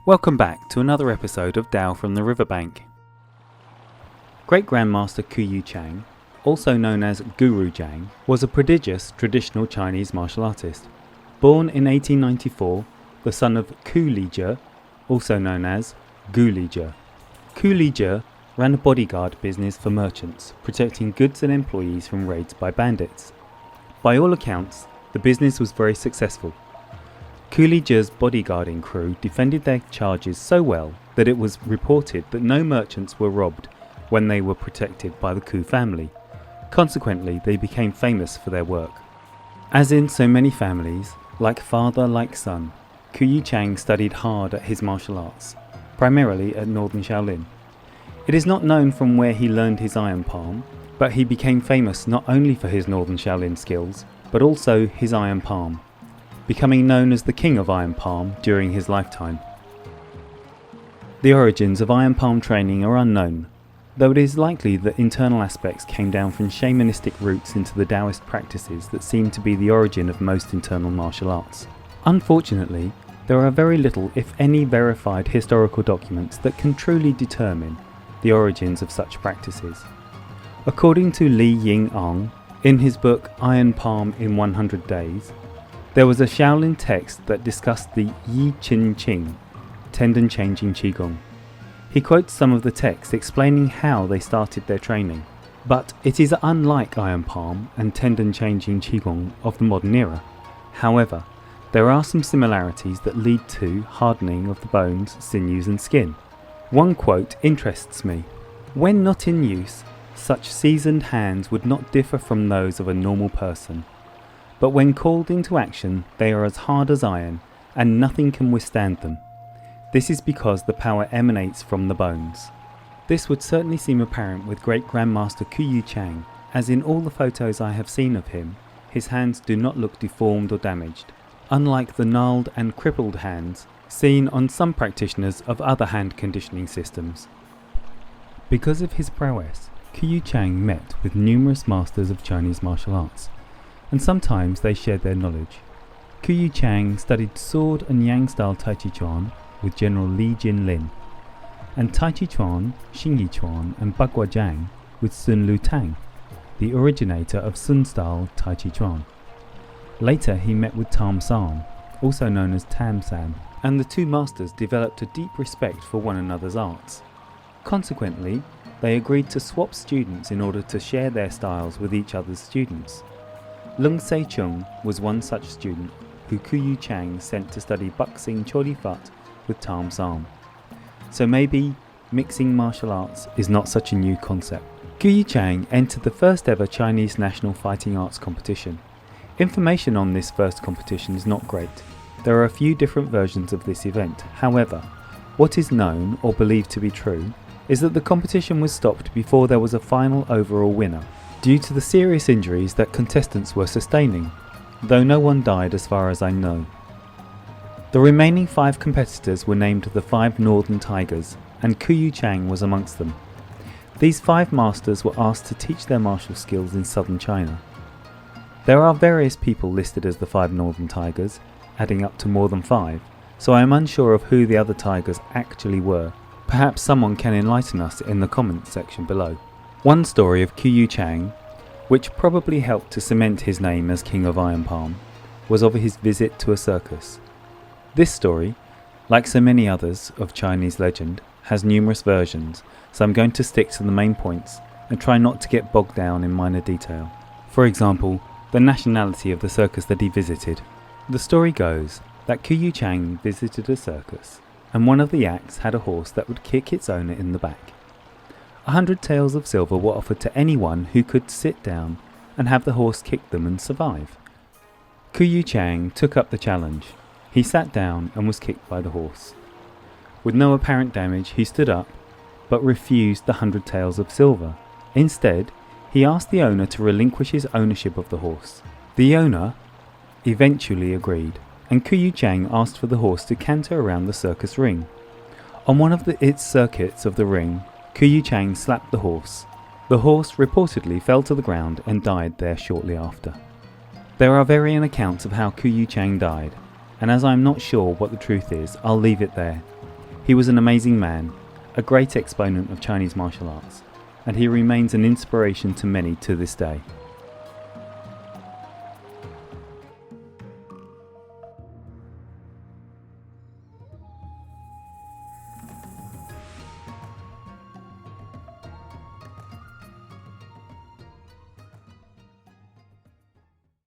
Welcome back to another episode of Tao from the Riverbank. Great Grandmaster Yu Chang, also known as Gu Ru Zhang, was a prodigious traditional Chinese martial artist. Born in 1894, the son of Gu Li Zhe, also known as Gu Li Zhe. Gu Li Zhe ran a bodyguard business for merchants, protecting goods and employees from raids by bandits. By all accounts, the business was very successful. Gu Li Zhe's bodyguarding crew defended their charges so well that it was reported that no merchants were robbed when they were protected by the Gu family. Consequently, they became famous for their work. As in so many families, like father like son, Yu Chang studied hard at his martial arts, primarily at Northern Shaolin. It is not known from where he learned his iron palm, but he became famous not only for his Northern Shaolin skills, but also his iron palm, becoming known as the King of Iron Palm during his lifetime. The origins of iron palm training are unknown, though it is likely that internal aspects came down from shamanistic roots into the Taoist practices that seem to be the origin of most internal martial arts. Unfortunately, there are very little, if any, verified historical documents that can truly determine the origins of such practices. According to Li Ying-ang, in his book Iron Palm in 100 Days, there was a Shaolin text that discussed the Yi Qin Qing, tendon changing Qigong. He quotes some of the text explaining how they started their training, but it is unlike Iron Palm and tendon changing Qigong of the modern era. However, there are some similarities that lead to hardening of the bones, sinews and skin. One quote interests me. When not in use, such seasoned hands would not differ from those of a normal person. But when called into action, they are as hard as iron, and nothing can withstand them. This is because the power emanates from the bones. This would certainly seem apparent with Great Grandmaster Yu Chang, as in all the photos I have seen of him, his hands do not look deformed or damaged, unlike the gnarled and crippled hands seen on some practitioners of other hand conditioning systems. Because of his prowess, Yu Chang met with numerous masters of Chinese martial arts, and sometimes they shared their knowledge. Yu Chang studied sword and yang style Tai Chi Chuan with General Li Jinlin, and Tai Chi Chuan, Xing Yi Chuan and Bagua Zhang with Sun Lu Tang, the originator of Sun style Tai Chi Chuan. Later he met with Tam San, also known as Tam San, and the two masters developed a deep respect for one another's arts. Consequently, they agreed to swap students in order to share their styles with each other's students. Lung Se Chung was one such student who Yu Chang sent to study boxing Choli Fat with Tam San. So maybe mixing martial arts is not such a new concept. Yu Chang entered the first ever Chinese National Fighting Arts competition. Information on this first competition is not great. There are a few different versions of this event. However, what is known or believed to be true is that the competition was stopped before there was a final overall winner, due to the serious injuries that contestants were sustaining, though no one died as far as I know. The remaining 5 competitors were named the 5 Northern Tigers, and Yu Chang was amongst them. These 5 masters were asked to teach their martial skills in southern China. There are various people listed as the 5 Northern Tigers, adding up to more than 5, so I am unsure of who the other tigers actually were. Perhaps someone can enlighten us in the comments section below. One story of Yu Chang, which probably helped to cement his name as King of Iron Palm, was of his visit to a circus. This story, like so many others of Chinese legend, has numerous versions, so I'm going to stick to the main points and try not to get bogged down in minor detail. For example, the nationality of the circus that he visited. The story goes that Yu Chang visited a circus, and one of the acts had a horse that would kick its owner in the back. 100 taels of silver were offered to anyone who could sit down and have the horse kick them and survive. Yu Chang took up the challenge. He sat down and was kicked by the horse. With no apparent damage, he stood up, but refused the 100 taels of silver. Instead, he asked the owner to relinquish his ownership of the horse. The owner eventually agreed, and Yu Chang asked for the horse to canter around the circus ring. On one of its circuits of the ring, Yu Chang slapped the horse. The horse reportedly fell to the ground and died there shortly after. There are varying accounts of how Yu Chang died, and as I am not sure what the truth is, I'll leave it there. He was an amazing man, a great exponent of Chinese martial arts, and he remains an inspiration to many to this day.